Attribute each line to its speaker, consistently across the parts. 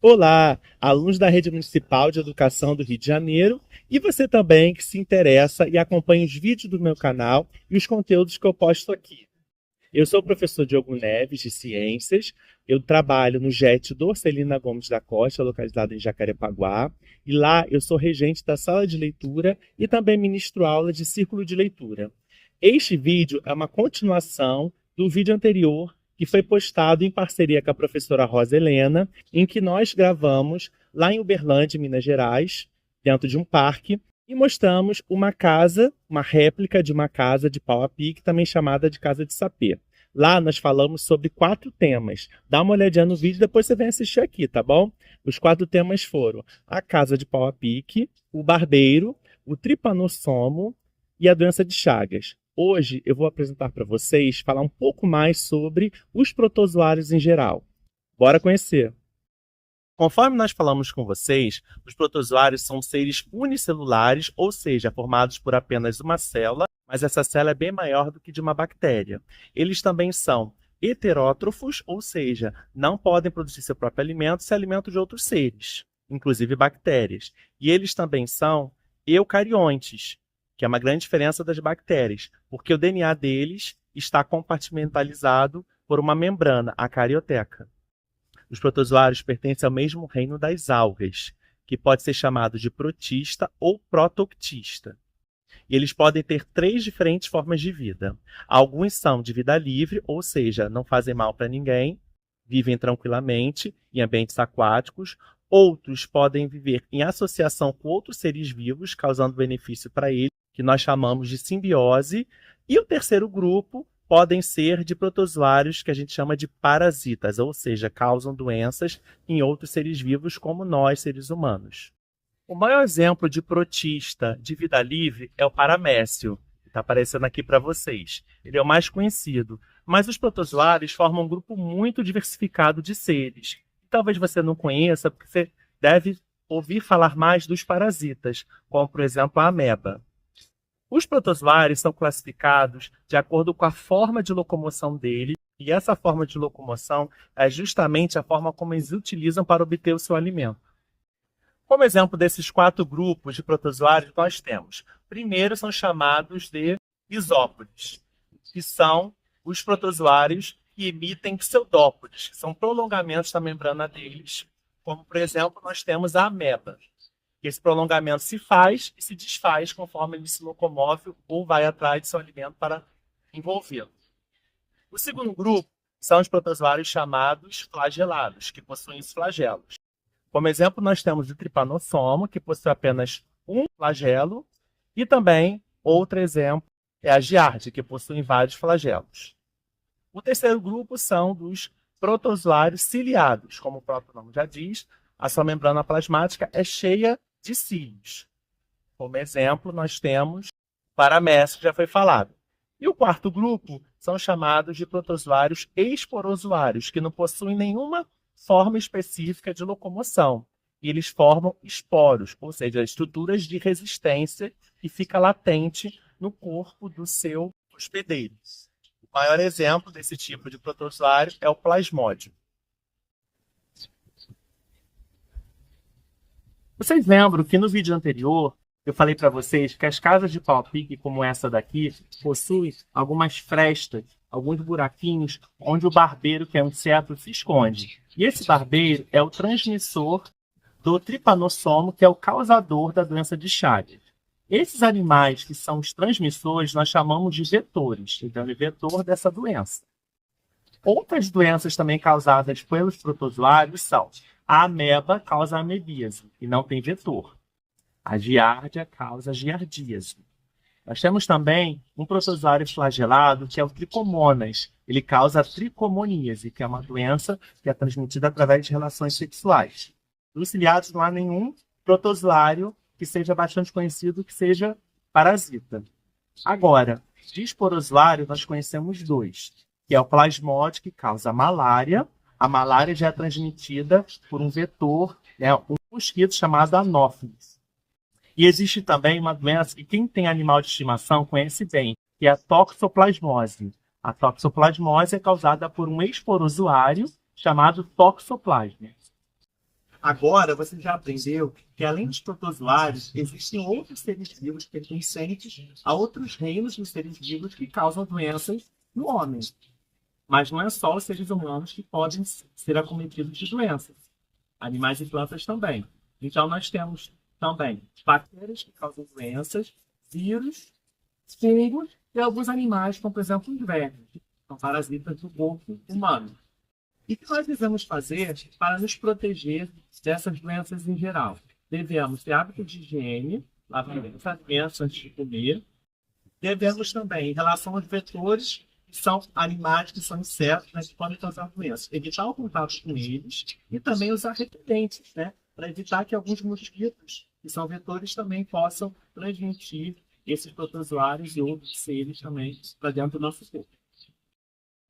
Speaker 1: Olá, alunos da Rede Municipal de Educação do Rio de Janeiro e você também que se interessa e acompanha os vídeos do meu canal e os conteúdos que eu posto aqui. Eu sou o professor Diogo Neves, de Ciências, eu trabalho no JET do Celina Gomes da Costa, localizado em Jacarepaguá, e lá eu sou regente da sala de leitura e também ministro aula de círculo de leitura. Este vídeo é uma continuação do vídeo anterior que foi postado em parceria com a professora Rosa Helena, em que nós gravamos lá em Uberlândia, Minas Gerais, dentro de um parque, e mostramos uma casa, uma réplica de uma casa de pau a pique, também chamada de casa de sapê. Lá nós falamos sobre 4 temas. Dá uma olhadinha no vídeo, depois você vem assistir aqui, tá bom? Os 4 temas foram a casa de pau a pique, o barbeiro, o tripanossomo e a doença de Chagas. Hoje eu vou apresentar para vocês, falar um pouco mais sobre os protozoários em geral. Bora conhecer! Conforme nós falamos com vocês, os protozoários são seres unicelulares, ou seja, formados por apenas uma célula, mas essa célula é bem maior do que de uma bactéria. Eles também são heterótrofos, ou seja, não podem produzir seu próprio alimento, se alimentam de outros seres, inclusive bactérias. E eles também são eucariontes, que é uma grande diferença das bactérias, porque o DNA deles está compartimentalizado por uma membrana, a carioteca. Os protozoários pertencem ao mesmo reino das algas, que pode ser chamado de protista ou protoctista. E eles podem ter 3 diferentes formas de vida. Alguns são de vida livre, ou seja, não fazem mal para ninguém, vivem tranquilamente em ambientes aquáticos. Outros podem viver em associação com outros seres vivos, causando benefício para eles, que nós chamamos de simbiose. E o terceiro grupo podem ser de protozoários que a gente chama de parasitas, ou seja, causam doenças em outros seres vivos como nós, seres humanos. O maior exemplo de protista de vida livre é o paramécio, que está aparecendo aqui para vocês. Ele é o mais conhecido, mas os protozoários formam um grupo muito diversificado de seres. Talvez você não conheça, porque você deve ouvir falar mais dos parasitas, como por exemplo a ameba. Os protozoários são classificados de acordo com a forma de locomoção dele, e essa forma de locomoção é justamente a forma como eles utilizam para obter o seu alimento. Como exemplo desses 4 grupos de protozoários, nós temos. Primeiro são chamados de isópodes, que são os protozoários que emitem pseudópodes, que são prolongamentos da membrana deles. Como, por exemplo, nós temos a ameba. Esse prolongamento se faz e se desfaz conforme ele se locomove ou vai atrás de seu alimento para envolvê-lo. O segundo grupo são os protozoários chamados flagelados, que possuem os flagelos. Como exemplo, nós temos o tripanossomo, que possui apenas um flagelo, e também, outro exemplo, é a giardia, que possui vários flagelos. O terceiro grupo são dos protozoários ciliados, como o próprio nome já diz, a sua membrana plasmática é cheia de cílios. Como exemplo, nós temos o paramécio, que já foi falado. E o quarto grupo são chamados de protozoários esporozoários, que não possuem nenhuma forma específica de locomoção. E eles formam esporos, ou seja, estruturas de resistência que fica latente no corpo do seu hospedeiro. O maior exemplo desse tipo de protozoário é o plasmódio. Vocês lembram que no vídeo anterior eu falei para vocês que as casas de pau-a-pique, como essa daqui, possuem algumas frestas, alguns buraquinhos onde o barbeiro, que é um inseto, se esconde. E esse barbeiro é o transmissor do tripanossomo, que é o causador da doença de Chagas. Esses animais que são os transmissores nós chamamos de vetores, então é vetor dessa doença. Outras doenças também causadas pelos protozoários são a ameba causa amebíase e não tem vetor. A giardia causa giardíase. Nós temos também um protozoário flagelado que é o tricomonas. Ele causa a tricomoníase, que é uma doença que é transmitida através de relações sexuais. Dos ciliados não há nenhum protozoário que seja bastante conhecido que seja parasita. Agora, de esporozoário nós conhecemos 2, que é o plasmódio, que causa malária. A malária já é transmitida por um vetor, um mosquito chamado anófilis. E existe também uma doença que quem tem animal de estimação conhece bem, que é a toxoplasmose. A toxoplasmose é causada por um esporozoário chamado Toxoplasma. Agora, você já aprendeu que, além dos protozoários, existem outros seres vivos pertencentes a outros reinos de seres vivos que causam doenças no homem. Mas não é só os seres humanos que podem ser acometidos de doenças. Animais e plantas também. Então, nós temos também bactérias que causam doenças, vírus, fungos e alguns animais, como, por exemplo, os vermes, que são parasitas do corpo humano. E o que nós devemos fazer para nos proteger dessas doenças em geral? Devemos ter hábito de higiene, lavar os alimentos antes de comer. Devemos também, em relação aos vetores, que são animais, que são insetos, né, que podem causar doenças, evitar o contato com eles e também usar repelentes, né, para evitar que alguns mosquitos, que são vetores, também possam transmitir esses protozoários e outros seres também para dentro do nosso corpo.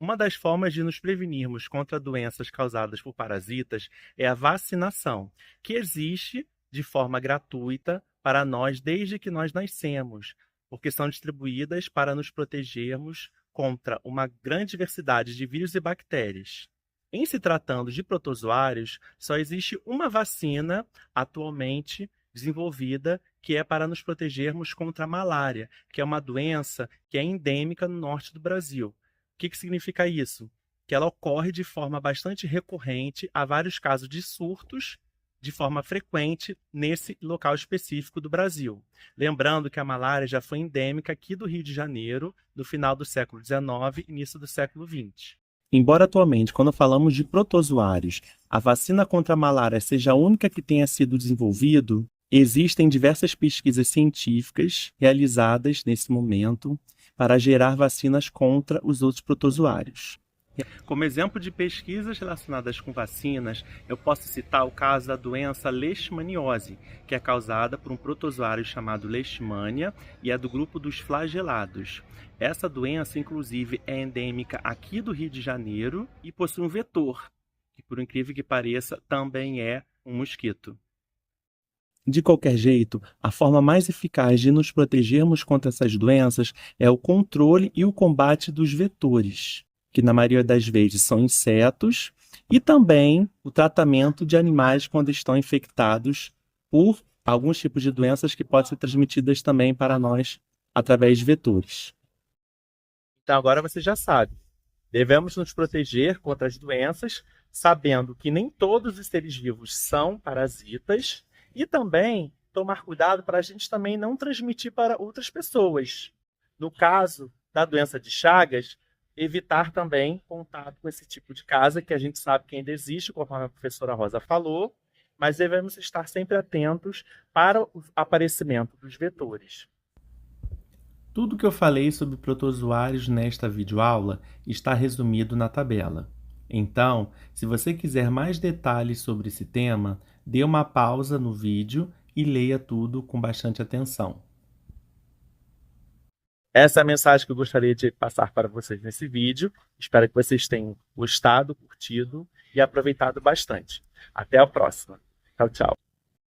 Speaker 1: Uma das formas de nos prevenirmos contra doenças causadas por parasitas é a vacinação, que existe de forma gratuita para nós desde que nós nascemos, porque são distribuídas para nos protegermos contra uma grande diversidade de vírus e bactérias. Em se tratando de protozoários, só existe uma vacina atualmente desenvolvida que é para nos protegermos contra a malária, que é uma doença que é endêmica no norte do Brasil. O que significa isso? Que ela ocorre de forma bastante recorrente, há vários casos de surtos de forma frequente nesse local específico do Brasil. Lembrando que a malária já foi endêmica aqui do Rio de Janeiro, no final do século XIX e início do século XX. Embora atualmente, quando falamos de protozoários, a vacina contra a malária seja a única que tenha sido desenvolvida, existem diversas pesquisas científicas realizadas nesse momento para gerar vacinas contra os outros protozoários. Como exemplo de pesquisas relacionadas com vacinas, eu posso citar o caso da doença leishmaniose, que é causada por um protozoário chamado Leishmania e é do grupo dos flagelados. Essa doença, inclusive, é endêmica aqui do Rio de Janeiro e possui um vetor, que, por incrível que pareça, também é um mosquito. De qualquer jeito, a forma mais eficaz de nos protegermos contra essas doenças é o controle e o combate dos vetores, que na maioria das vezes são insetos, e também o tratamento de animais quando estão infectados por alguns tipos de doenças que podem ser transmitidas também para nós através de vetores. Então agora você já sabe, devemos nos proteger contra as doenças, sabendo que nem todos os seres vivos são parasitas, e também tomar cuidado para a gente também não transmitir para outras pessoas. No caso da doença de Chagas, evitar também contato com esse tipo de casa, que a gente sabe que ainda existe, conforme a professora Rosa falou, mas devemos estar sempre atentos para o aparecimento dos vetores. Tudo que eu falei sobre protozoários nesta videoaula está resumido na tabela. Então, se você quiser mais detalhes sobre esse tema, dê uma pausa no vídeo e leia tudo com bastante atenção. Essa é a mensagem que eu gostaria de passar para vocês nesse vídeo. Espero que vocês tenham gostado, curtido e aproveitado bastante. Até a próxima. Tchau, tchau.